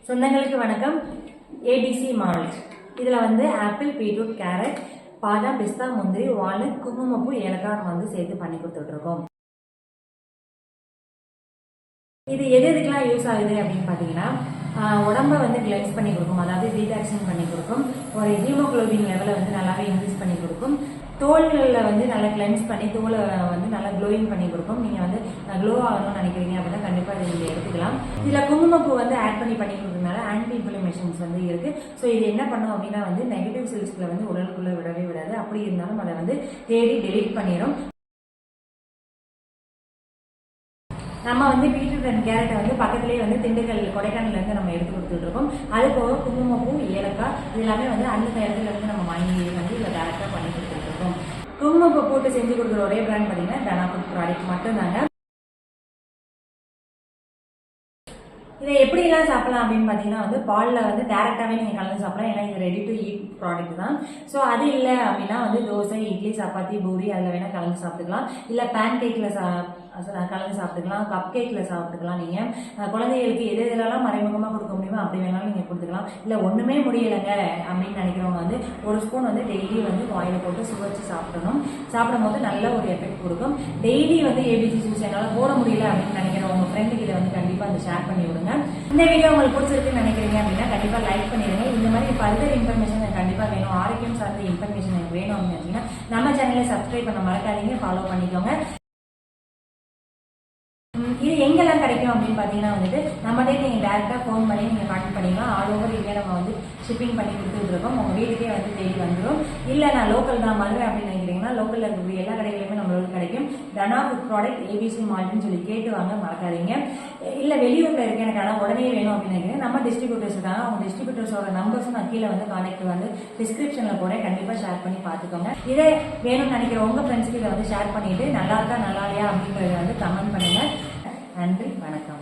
சொந்தங்களுக்கு வணக்கம். ABC malt இதில் வந்து ஆப்பிள், பீட்ரூட், கேரட், பாதாம், பிஸ்தா, முந்திரி, வால்நட், குங்குமப்பூ, ஏலக்காய் வந்து சேர்த்து பண்ணி கொடுத்துட்ருக்கோம். இது எதுக்கெல்லாம் யூஸ் ஆகுது அப்படின்னு பார்த்தீங்கன்னா, உடம்பை வந்து கிளென்ஸ் பண்ணி கொடுக்கும், அதாவது டீடாக்ஷன் பண்ணி கொடுக்கும், ஒரு ஹீமோக்ளோபின் லெவலை வந்து நல்லாவே இன்க்ரீஸ் பண்ணி கொடுக்கும், தோள்களில் வந்து நல்லா கிளென்ஸ் பண்ணி தோலை வந்து நல்லா க்ளோயிங் பண்ணி கொடுக்கும். நீங்கள் வந்து க்ளோ ஆகணும்னு நினைக்கிறீங்க அப்படின்னா கண்டிப்பாக இதை நீங்கள் எடுத்துக்கலாம். இதில் குங்குமப்பூ வந்து ஆட் பண்ணி கொடுக்கறதுனால ஆன்டி இன்ஃப்ளமேஷன்ஸ் வந்து இருக்குது. ஸோ இது என்ன பண்ணும் அப்படின்னா வந்து நெகட்டிவ் செல்ஸ்களை வந்து உடலுக்குள்ளே விடவே விடாது. அப்படி இருந்தாலும் அதை வந்து தேடி டெலீட் பண்ணிடும். நம்ம வந்து பீட்ரூட் அண்ட் கேரட்டை வந்து பக்கத்துலேயே வந்து திண்டுக்கல், கொடைக்கானல்லேருந்து நம்ம எடுத்து கொடுத்துட்ருக்கோம். அது போக குங்குமப்பூ, ஏலக்காய் இது எல்லாமே வந்து அந்த இடத்துல இருந்து நம்ம வாங்கி வந்து இதில் டேரெக்டாக பண்ணி கொடுத்துட்ருக்கோம். குங்குமப்பூ போட்டு செஞ்சு கொடுக்குற ஒரே பிராண்ட் பார்த்தீங்கன்னா தனா ஃபுட் ப்ராடக்ட் மட்டும்தாங்க. இதை எப்படிலாம் சாப்பிடலாம் அப்படின்னு பார்த்தீங்கன்னா வந்து பாலில் வந்து டேரெக்டாகவே நீங்கள் கலந்து சாப்பிடலாம். ஏன்னா இது ரெடி டு ஈட் ப்ராடக்ட் தான். ஸோ அது இல்லை அப்படின்னா வந்து தோசை, இட்லி, சப்பாத்தி, பூரி அதில் வேணால் கலந்து சாப்பிட்டுக்கலாம். இல்லை பேன் கேக்கில் கலந்து சாப்பிட்டுக்கலாம், கப் கேக்கில் சாப்பிட்டுக்கலாம். நீங்கள் குழந்தைகளுக்கு எது எதெல்லாம் மறைமுகமாக கொடுக்க முடியுமோ அப்படி வேணாலும் நீங்கள் கொடுத்துக்கலாம். இல்லை ஒன்றுமே முடியலைங்க அப்படின்னு நினைக்கிறவங்க வந்து ஒரு ஸ்பூன் வந்து டெய்லி வந்து வாயில் போட்டு சுவைச்சு சாப்பிடணும். சாப்பிடும் போது நல்ல ஒரு எஃபெக்ட் கொடுக்கும். டெய்லி வந்து ஏபிசி ஜூஸ் என்னால் போட முடியல அப்படின்னு நினைக்கிறவங்க உங்கள் ஃப்ரெண்டுக்கு இதை வந்து கண்டிப்பாக அந்த ஷேர் பண்ணி விடுங்க. இந்த வீடியோ உங்களுக்கு பிடிச்சிருக்குன்னு நினைக்கிறீங்க அப்படின்னா கண்டிப்பாக லைக் பண்ணிடுங்க. இந்த மாதிரி ஃபர்தர் இன்ஃபர்மேஷன் எனக்கு கண்டிப்பாக வேணும், ஆரோக்கியம் சார்ந்த இன்ஃபர்மேஷன் எனக்கு வேணும் அப்படின்னு நினைச்சீங்கன்னா நம்ம சேனலை சப்ஸ்கிரைப் பண்ண மறக்காதீங்க, ஃபாலோ பண்ணிக்கோங்க. இது எங்கெல்லாம் கிடைக்கும் அப்படின்னு பார்த்தீங்கன்னா வந்துட்டு நம்மகிட்டே நீங்கள் டேரெக்டாக ஃபோன் பண்ணி நீங்கள் கான்டக்ட் பண்ணிக்கலாம். ஆல் ஓவர் இந்தியா நம்ம வந்து ஷிப்பிங் பண்ணி கொடுத்துருக்கோம். உங்கள் வீட்டுக்கே வந்து தேடி வந்துடும். இல்லை நான் லோக்கல் தான் மதுரை அப்படின்னு நினைக்கிறீங்கன்னா லோக்கலில் இருக்கக்கூடிய எல்லா கடைகளிலுமே நம்மளுக்கு கிடைக்கும். தனா ஃபுட் ப்ராடக்ட், ஏபிசி மால்ட்னு சொல்லி கேட்டு வாங்க, மறக்காதீங்க. இல்லை வெளியூரில் இருக்கேன் எனக்கு ஆனால் உடனே வேணும் அப்படின்னு நினைக்கிறேன், நம்ம டிஸ்ட்ரிபியூட்டர்ஸ் இருக்காங்க. அவங்க டிஸ்ட்ரிபியூட்டர்ஸோட நம்பர்ஸும் நான் கீழே வந்து கான்டெக்ட் வந்து டிஸ்கிரிப்ஷனில் போகிறேன். கண்டிப்பாக ஷேர் பண்ணி பார்த்துக்கோங்க. இதே வேணும்னு நினைக்கிற உங்கள் ஃப்ரெண்ட்ஸுக்கு இதை வந்து ஷேர் பண்ணிவிட்டு நல்லா இருக்கா நல்லா இல்லையா அப்படின்றத வந்து கமெண்ட் பண்ணுங்கள். நன்றி, வணக்கம்.